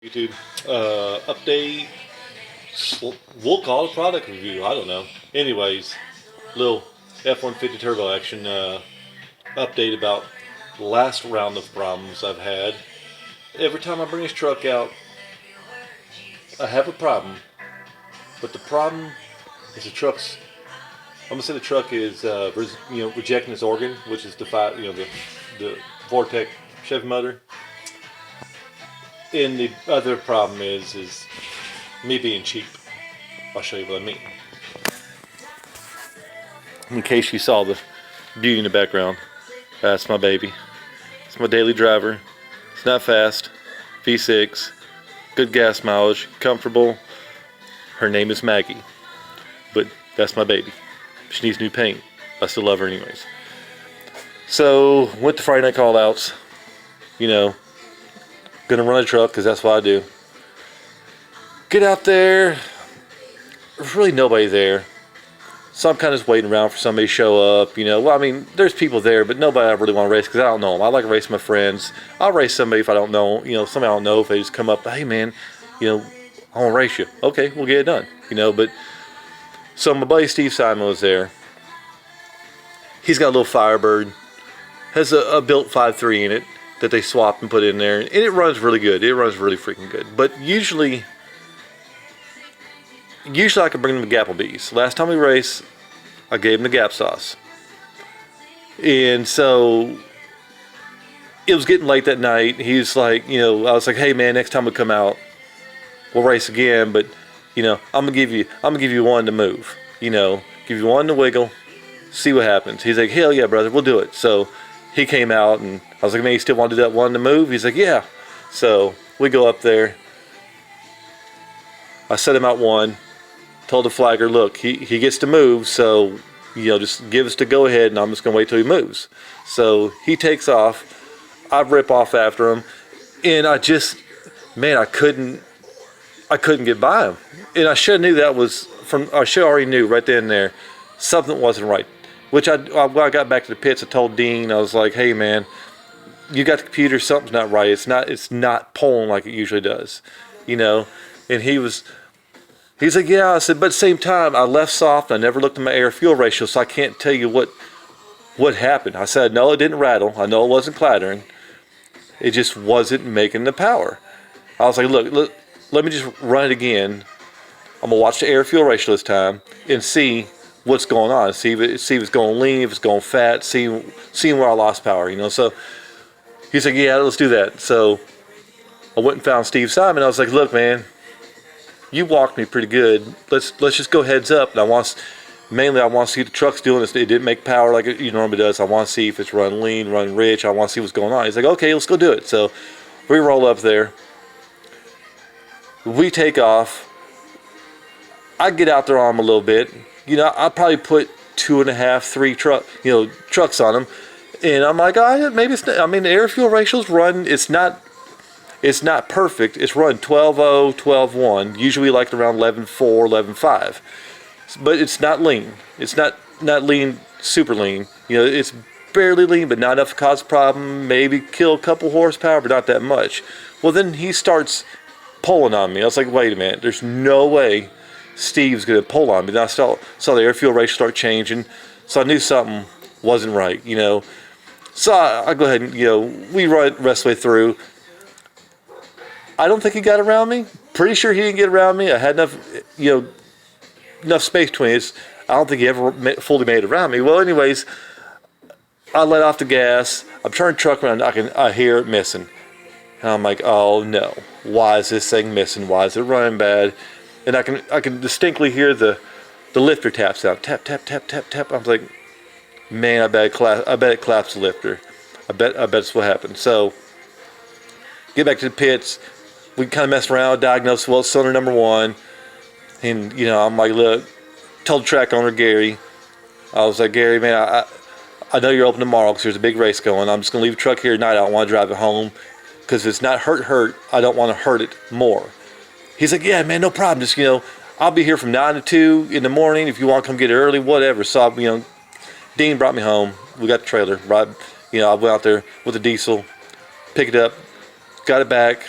YouTube update. We'll call it a product review. I don't know. Anyways, little F-150 turbo action update about the last round of problems I've had. Every time I bring this truck out, I have a problem. But the problem is the truck's. I'm gonna say the truck is rejecting its organ, which is the Vortec Chevy motor. And the other problem is me being cheap. I'll show you what I mean. In case you saw the beauty in the background, that's my baby. It's my daily driver. It's not fast. V6, good gas mileage, comfortable. Her name is Maggie, but that's my baby. She needs new paint. I still love her anyways. So went to Friday night call outs. Gonna run a truck because that's what I do. Get out there. There's really nobody there. So I'm kind of just waiting around for somebody to show up. There's people there, but nobody I really want to race because I don't know them. I like to race my friends. I'll race somebody if I don't know. Somebody I don't know, if they just come up, hey man, I want to race you. Okay, we'll get it done. But so my buddy Steve Simon was there. He's got a little Firebird. Has a built 5.3 in it that they swapped and put in there, and it runs really good. It runs really freaking good. But usually I can bring them to Gapplebee's. Last time we raced, I gave him the Gap sauce, and so it was getting late that night. He's like, I was like, hey man, next time we come out, we'll race again, but I'm gonna give you one to move. Give you one to wiggle, see what happens. He's like, hell yeah, brother, we'll do it. So he came out, and I was like, man, you still want to do that one to move? He's like, yeah. So we go up there. I set him out one. Told the flagger, look, he gets to move, so just give us the go ahead, and I'm just gonna wait till he moves. So he takes off. I rip off after him, and I couldn't get by him. And I should have knew that was I should already knew right then and there something wasn't right. Which when I got back to the pits, I told Dean, I was like, hey man, you got the computer, something's not right. It's not pulling like it usually does, And he's like, yeah. I said, but at the same time, I left soft. I never looked at my air fuel ratio, so I can't tell you what happened. I said, no, it didn't rattle. I know it wasn't clattering. It just wasn't making the power. I was like, look, let me just run it again. I'm gonna watch the air fuel ratio this time and see what's going on. See if it's going lean, if it's going fat. Seeing where I lost power. So he's like, yeah, let's do that. So I went and found Steve Simon. I was like, look, man, you walked me pretty good. Let's just go heads up. And I want to see the truck's doing this. It didn't make power like it normally does. I want to see if it's run lean, run rich. I want to see what's going on. He's like, okay, let's go do it. So we roll up there. We take off. I get out there on him a little bit. I probably put 2.5, 3 trucks on him, and I'm like, maybe it's not, the air fuel ratio's run. It's not perfect. It's run 12.0, 12.1. Usually like around 11.4, 11.5, but it's not lean. It's not lean, super lean. It's barely lean, but not enough to cause a problem. Maybe kill a couple horsepower, but not that much. Well, then he starts pulling on me. I was like, wait a minute. There's no way Steve's gonna pull on me. Then I saw the air fuel ratio start changing, so I knew something wasn't right. So I go ahead and we run the rest of the way through. I don't think he got around me. Pretty sure he didn't get around me. I had enough space between us. I don't think he ever fully made it around me. Well, anyways, I let off the gas. I'm turning the truck around. I hear it missing, and I'm like, oh no, why is this thing missing? Why is it running bad? And I can distinctly hear the lifter tap sound. Tap, tap, tap, tap, tap. I was like, man, I bet it collapsed the lifter. I bet that's what happened. So get back to the pits. We kind of messed around, diagnosed, well, cylinder number 1. And I'm like, look, told the track owner Gary, I was like, Gary, man, I know you're open tomorrow because there's a big race going. I'm just gonna leave the truck here tonight. I don't want to drive it home because if it's not hurt, I don't want to hurt it more. He's like, yeah, man, no problem. Just, I'll be here from 9 to 2 in the morning. If you want to come get it early, whatever. So, Dean brought me home. We got the trailer. Right, I went out there with the diesel, picked it up, got it back,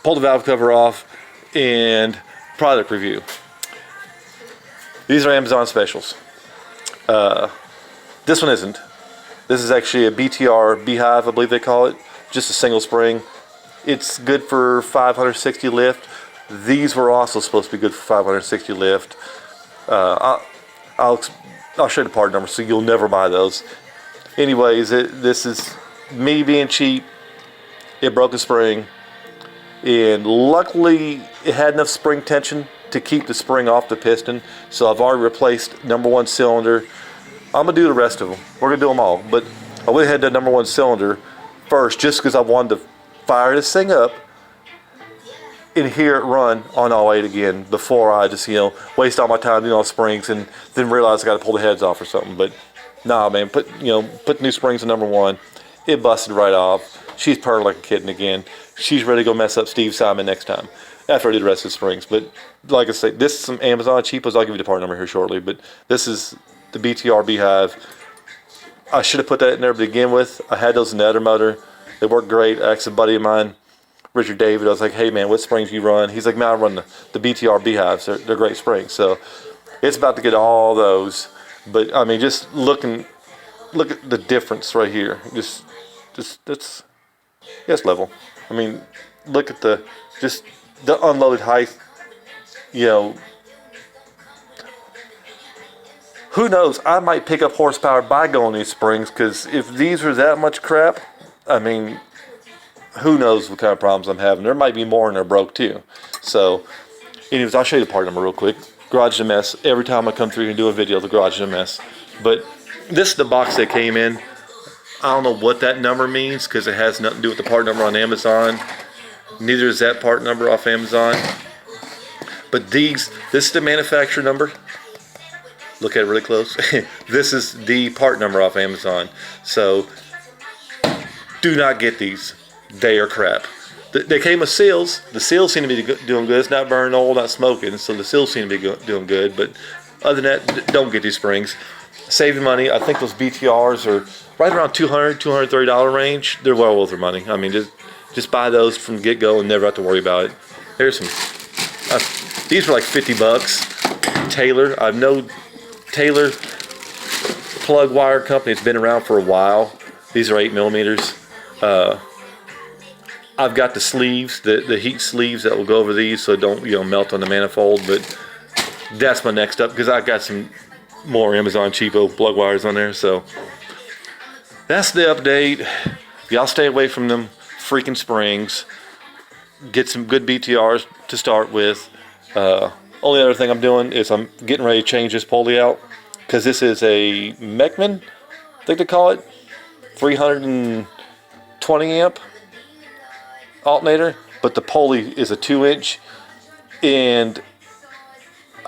pull the valve cover off, and product review. These are Amazon specials. This one isn't. This is actually a BTR Beehive, I believe they call it. Just a single spring. It's good for 560 lift. These were also supposed to be good for 560 lift. I'll show you the part number so you'll never buy those. Anyways, this is me being cheap. It broke a spring, and luckily it had enough spring tension to keep the spring off the piston. So I've already replaced number one cylinder. I'm gonna do the rest of them. We're gonna do them all, but I went ahead and did number one cylinder first just because I wanted to fire this thing up and hear it run on all eight again before I just, waste all my time doing all springs and then realize I got to pull the heads off or something. But nah, man, put new springs in number one. It busted right off. She's purring like a kitten again. She's ready to go mess up Steve Simon next time after I do the rest of the springs. But like I say, this is some Amazon cheapos. I'll give you the part number here shortly. But this is the BTR Beehive. I should have put that in there to begin with. I had those in the other motor. They work great. I asked a buddy of mine, Richard David, I was like, hey man, what springs do you run? He's like, man, I run the BTR Beehives. They're great springs. So it's about to get all those. But I mean, just look at the difference right here. That's level. I mean, look at the unloaded height. Who knows? I might pick up horsepower by going these springs, because if these were that much crap, I mean, who knows what kind of problems I'm having. There might be more and they're broke too. So, anyways, I'll show you the part number real quick. Garage is a mess. Every time I come through and do a video, the garage is a mess. But this is the box that came in. I don't know what that number means, because it has nothing to do with the part number on Amazon. Neither is that part number off Amazon. But this is the manufacturer number. Look at it really close. This is the part number off Amazon. So do not get these. They are crap. They came with seals. The seals seem to be doing good. It's not burning oil, not smoking. So the seals seem to be doing good. But other than that, don't get these springs. Saving money. I think those BTRs are right around $200, $230 range. They're well worth their money. I mean, just buy those from the get-go and never have to worry about it. Here's some. These were like $50. Taylor. I know Taylor plug wire company. It's been around for a while. These are 8 millimeters. I've got the sleeves, the heat sleeves that will go over these, so it don't melt on the manifold. But that's my next up, because I got some more Amazon cheapo plug wires on there. So that's the update. Y'all stay away from them freaking springs. Get some good BTRs to start with. Only other thing I'm doing is I'm getting ready to change this pulley out, because this is a Mechman, I think they call it, 320 amp alternator, but the pulley is a 2-inch, and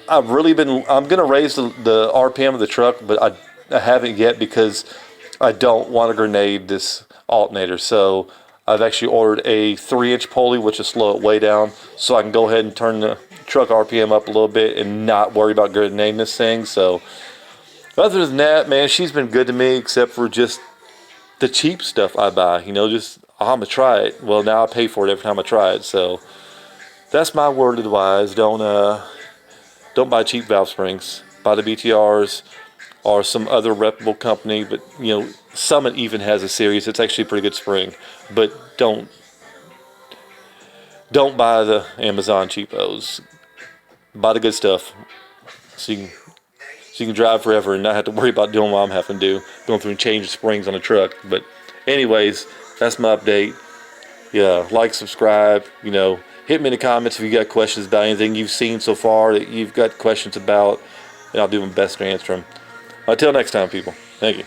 I'm gonna raise the RPM of the truck, but I haven't yet, because I don't want to grenade this alternator. So I've actually ordered a 3-inch pulley, which will slow it way down, so I can go ahead and turn the truck RPM up a little bit and not worry about grenading this thing. So other than that, man, she's been good to me, except for just the cheap stuff I buy. Just I'm gonna try it. Well, now I pay for it every time I try it. So that's my word of advice. Don't buy cheap valve springs. Buy the BTRs or some other reputable company. But Summit even has a series. It's actually a pretty good spring. But don't buy the Amazon cheapos. Buy the good stuff, so you can drive forever and not have to worry about doing what I'm having to do, going through and changing springs on the truck. But anyways, that's my update. Yeah, like, subscribe. Hit me in the comments if you got questions about anything you've seen so far that you've got questions about, and I'll do my best to answer them. Until next time, people. Thank you.